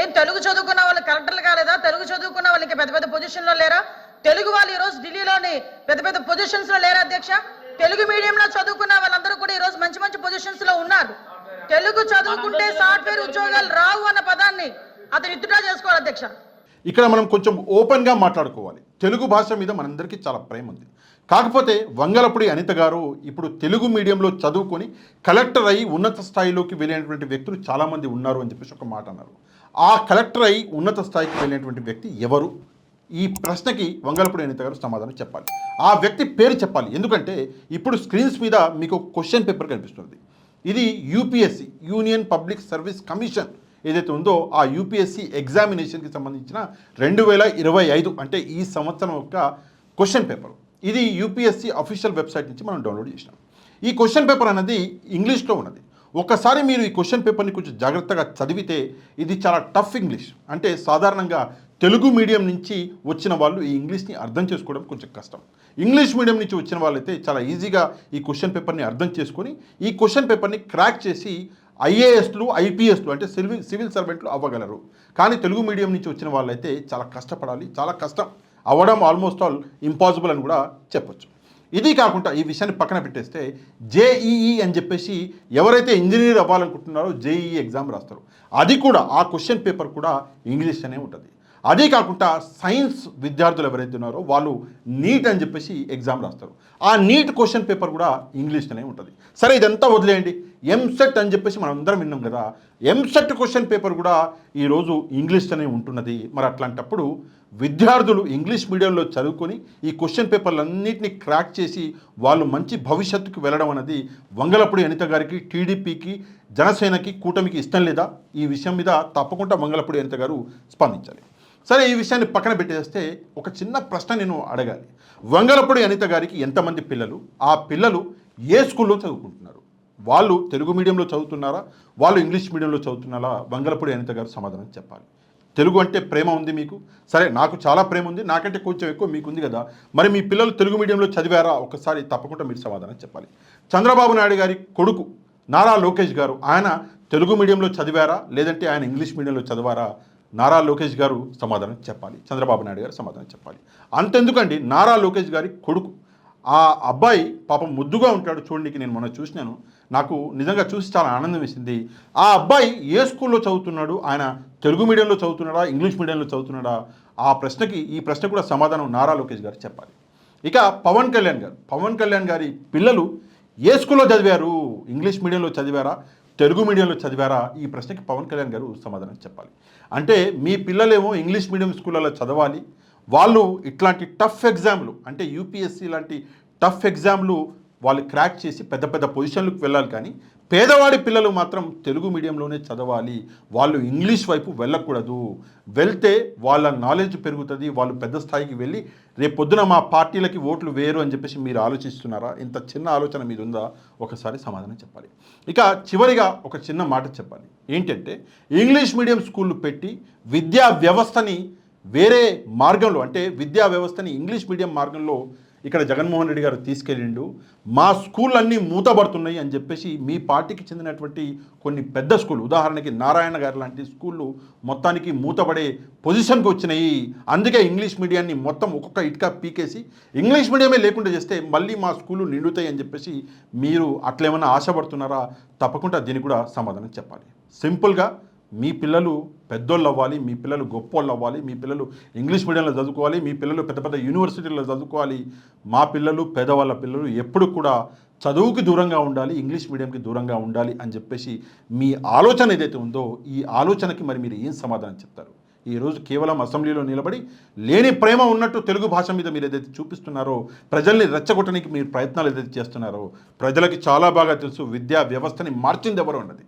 ఏం తెలుగు చదువుకున్న వాళ్ళు కలెక్టర్లు కాలేదా? తెలుగు చదువుకున్న వాళ్ళకి పెద్ద పెద్ద పొజిషన్లో లేరా? తెలుగు వాళ్ళు ఈరోజు ఢిల్లీలోని పెద్ద పెద్ద పొజిషన్స్ లో లేరా అధ్యక్ష? తెలుగు మీడియంలో చదువుకున్న వాళ్ళందరూ కూడా ఈరోజు మంచి మంచి పొజిషన్స్ లో ఉన్నారు. తెలుగు చదువుకుంటే సాఫ్ట్వేర్ ఉద్యోగాలు రావు అన్న పదాన్ని అతను ఇట్టుగా చేసుకోవాలి అధ్యక్ష. ఇక్కడ మనం కొంచెం ఓపెన్గా మాట్లాడుకోవాలి. తెలుగు భాష మీద మనందరికీ చాలా ప్రేమ ఉంది. కాకపోతే వంగలపూడి అనిత గారు ఇప్పుడు తెలుగు మీడియంలో చదువుకొని కలెక్టర్ అయి ఉన్నత స్థాయిలోకి వెళ్ళినటువంటి వ్యక్తులు చాలామంది ఉన్నారు అని చెప్పేసి ఒక మాట అన్నారు. ఆ కలెక్టర్ అయి ఉన్నత స్థాయికి వెళ్ళినటువంటి వ్యక్తి ఎవరు? ఈ ప్రశ్నకి వంగలపూడి అనిత గారు సమాధానం చెప్పాలి. ఆ వ్యక్తి పేరు చెప్పాలి. ఎందుకంటే ఇప్పుడు స్క్రీన్స్ మీద మీకు క్వశ్చన్ పేపర్ కనిపిస్తుంది. ఇది UPSC, union public service commission ఏదైతే ఉందో ఆ యూపీఎస్సి ఎగ్జామినేషన్కి సంబంధించిన 2025 అంటే ఈ సంవత్సరం యొక్క క్వశ్చన్ పేపర్. ఇది యూపీఎస్సి అఫీషియల్ వెబ్సైట్ నుంచి మనం డౌన్లోడ్ చేసినాం. ఈ క్వశ్చన్ పేపర్ అనేది ఇంగ్లీష్లో ఉన్నది. ఒక్కసారి మీరు ఈ క్వశ్చన్ పేపర్ని కొంచెం జాగ్రత్తగా చదివితే ఇది చాలా టఫ్ ఇంగ్లీష్. అంటే సాధారణంగా తెలుగు మీడియం నుంచి వచ్చిన వాళ్ళు ఈ ఇంగ్లీష్ని అర్థం చేసుకోవడం కొంచెం కష్టం. ఇంగ్లీష్ మీడియం నుంచి వచ్చిన వాళ్ళైతే చాలా ఈజీగా ఈ క్వశ్చన్ పేపర్ని అర్థం చేసుకొని ఈ క్వశ్చన్ పేపర్ని క్రాక్ చేసి ఐఏఎస్లు, ఐపీఎస్లు అంటే సివిల్ సర్వెంట్లు అవ్వగలరు. కానీ తెలుగు మీడియం నుంచి వచ్చిన వాళ్ళైతే చాలా కష్టపడాలి. చాలా కష్టం అవ్వడం ఆల్మోస్ట్ ఆల్ ఇంపాసిబుల్ అని కూడా చెప్పొచ్చు. ఇది కాకుండా ఈ విషయాన్ని పక్కన పెట్టేస్తే జేఈఈ అని చెప్పేసి ఎవరైతే ఇంజనీర్ అవ్వాలనుకుంటున్నారో జేఈఈ ఎగ్జామ్ రాస్తారు. అది కూడా ఆ క్వశ్చన్ పేపర్ కూడా ఇంగ్లీష్ అనే ఉంటుంది. అదే కాకుండా సైన్స్ విద్యార్థులు ఎవరైతే ఉన్నారో వాళ్ళు నీట్ అని చెప్పేసి ఎగ్జామ్ రాస్తారు. ఆ నీట్ క్వశ్చన్ పేపర్ కూడా ఇంగ్లీష్లోనే ఉంటుంది. సరే ఇదంతా వదిలేయండి. ఎంసెట్ అని చెప్పేసి మనం అందరం విన్నాం కదా. ఎంసెట్ క్వశ్చన్ పేపర్ కూడా ఈరోజు ఇంగ్లీష్లోనే ఉంటున్నది. మరి అట్లాంటప్పుడు విద్యార్థులు ఇంగ్లీష్ మీడియంలో చదువుకొని ఈ క్వశ్చన్ పేపర్లన్నింటినీ క్రాక్ చేసి వాళ్ళు మంచి భవిష్యత్తుకు వెళ్ళడం అనేది వంగలపూడి అనిత గారికి, టీడీపీకి, జనసేనకి, కూటమికి ఇష్టం లేదా? ఈ విషయం మీద తప్పకుండా వంగలపూడి అనిత గారు స్పందించాలి. సరే ఈ విషయాన్ని పక్కన పెట్టేస్తే ఒక చిన్న ప్రశ్న నేను అడగాలి. వంగలపూడి అనిత గారికి ఎంతమంది పిల్లలు? ఆ పిల్లలు ఏ స్కూల్లో చదువుకుంటున్నారు? వాళ్ళు తెలుగు మీడియంలో చదువుతున్నారా? వాళ్ళు ఇంగ్లీష్ మీడియంలో చదువుతున్నారా? వంగలపూడి అనిత గారు సమాధానం చెప్పాలి. తెలుగు అంటే ప్రేమ ఉంది మీకు? సరే నాకు చాలా ప్రేమ ఉంది, నాకంటే కొంచెం ఎక్కువ మీకు ఉంది కదా. మరి మీ పిల్లలు తెలుగు మీడియంలో చదివారా? ఒకసారి తప్పకుండా మీరు సమాధానం చెప్పాలి. చంద్రబాబు నాయుడు గారి కొడుకు నారా లోకేష్ గారు ఆయన తెలుగు మీడియంలో చదివారా లేదంటే ఆయన ఇంగ్లీష్ మీడియంలో చదివారా? నారా లోకేష్ గారు సమాధానం చెప్పాలి. చంద్రబాబు నాయుడు గారు సమాధానం చెప్పాలి. అంతెందుకండి, నారా లోకేష్ గారి కొడుకు ఆ అబ్బాయి పాపం ముద్దుగా ఉంటాడు చూడడానికి. నేను మొన్న చూసినాను, నాకు నిజంగా చూసి చాలా ఆనందం వేసింది. ఆ అబ్బాయి ఏ స్కూల్లో చదువుతున్నాడు? ఆయన తెలుగు మీడియంలో చదువుతున్నాడా ఇంగ్లీష్ మీడియంలో చదువుతున్నాడా? ఈ ప్రశ్న కూడా సమాధానం నారా లోకేష్ గారు చెప్పాలి. ఇక పవన్ కళ్యాణ్ గారి పిల్లలు ఏ స్కూల్లో చదివారు? ఇంగ్లీష్ మీడియంలో చదివారా తెలుగు మీడియంలో చదివారా? ఈ ప్రశ్నకి పవన్ కళ్యాణ్ గారు సమాధానం చెప్పాలి. అంటే మీ పిల్లలేమో ఇంగ్లీష్ మీడియం స్కూళ్ళలో చదవాలి, వాళ్ళు ఇట్లాంటి టఫ్ ఎగ్జామ్లు అంటే యూపీఎస్సీ లాంటి టఫ్ ఎగ్జామ్లు వాళ్ళు క్రాక్ చేసి పెద్ద పెద్ద పొజిషన్లకు వెళ్ళాలి. కానీ పేదవాడి పిల్లలు మాత్రం తెలుగు మీడియంలోనే చదవాలి, వాళ్ళు ఇంగ్లీష్ వైపు వెళ్ళకూడదు. వెళ్తే వాళ్ళ నాలెడ్జ్ పెరుగుతుంది, వాళ్ళు పెద్ద స్థాయికి వెళ్ళి రేపు పొద్దున మా పార్టీలకి ఓట్లు వేరు అని చెప్పేసి మీరు ఆలోచిస్తున్నారా? ఇంత చిన్న ఆలోచన మీద ఉందా? ఒకసారి సమాధానం చెప్పాలి. ఇక చివరిగా ఒక చిన్న మాట చెప్పాలి. ఏంటంటే ఇంగ్లీష్ మీడియం స్కూళ్ళు పెట్టి విద్యా వ్యవస్థని వేరే మార్గంలో అంటే విద్యా వ్యవస్థని ఇంగ్లీష్ మీడియం మార్గంలో ఇక్కడ జగన్మోహన్ రెడ్డి గారు తీసుకెళ్ళిండు. మా స్కూళ్ళన్నీ మూతబడుతున్నాయి అని చెప్పేసి మీ పార్టీకి చెందినటువంటి కొన్ని పెద్ద స్కూళ్ళు, ఉదాహరణకి నారాయణ గారు లాంటి స్కూళ్ళు మొత్తానికి మూతబడే పొజిషన్కి వచ్చినాయి. అందుకే ఇంగ్లీష్ మీడియాన్ని మొత్తం ఒక్కొక్క ఇటుక పీకేసి ఇంగ్లీష్ మీడియమే లేకుండా చేస్తే మళ్ళీ మా స్కూళ్ళు నిండుతాయి అని చెప్పేసి మీరు అట్లేమన్నా ఆశపడుతున్నారా? తప్పకుండా దీనికి కూడా సమాధానం చెప్పాలి. సింపుల్గా మీ పిల్లలు పెద్దోళ్ళు అవ్వాలి, మీ పిల్లలు గొప్పోళ్ళు అవ్వాలి, మీ పిల్లలు ఇంగ్లీష్ మీడియంలో చదువుకోవాలి, మీ పిల్లలు పెద్ద పెద్ద యూనివర్సిటీల్లో చదువుకోవాలి. మా పిల్లలు పేదవాళ్ళ పిల్లలు ఎప్పుడు కూడా చదువుకి దూరంగా ఉండాలి, ఇంగ్లీష్ మీడియంకి దూరంగా ఉండాలి అని చెప్పేసి మీ ఆలోచన ఏదైతే ఉందో ఈ ఆలోచనకి మరి మీరు ఏం సమాధానం చెప్తారు? ఈరోజు కేవలం అసెంబ్లీలో నిలబడి లేని ప్రేమ ఉన్నట్టు తెలుగు భాష మీద మీరు ఏదైతే చూపిస్తున్నారో, ప్రజల్ని రెచ్చగొట్టడానికి మీరు ప్రయత్నాలు ఏదైతే చేస్తున్నారో, ప్రజలకి చాలా బాగా తెలుసు విద్యా వ్యవస్థని మార్చింది ఎవరు అన్నది.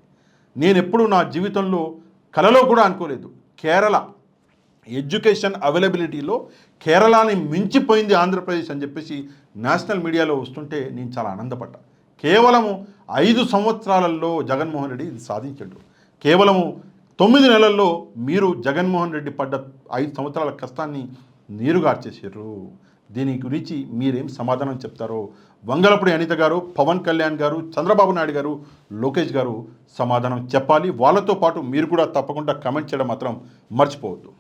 నేను ఎప్పుడు నా జీవితంలో కలలో కూడా అనుకోలేదు. కేరళ ఎడ్యుకేషన్ అవైలబిలిటీలో కేరళని మించిపోయింది ఆంధ్రప్రదేశ్ అని చెప్పేసి నేషనల్ మీడియాలో వస్తుంటే నేను చాలా ఆనందపడ్డా. కేవలము 5 సంవత్సరాలలో జగన్మోహన్ రెడ్డి ఇది సాధించాడు. కేవలము 9 నెలల్లో మీరు జగన్మోహన్ రెడ్డి పడ్డ 5 సంవత్సరాల కష్టాన్ని నీరుగార్చేసారు. దీని గురించి మీరేం సమాధానం చెప్తారో వంగలపూడి అనిత గారు, పవన్ కళ్యాణ్ గారు, చంద్రబాబు నాయుడు గారు, లోకేష్ గారు సమాధానం చెప్పాలి. వాళ్ళతో పాటు మీరు కూడా తప్పకుండా కమెంట్ చేయడం మాత్రం మర్చిపోవద్దు.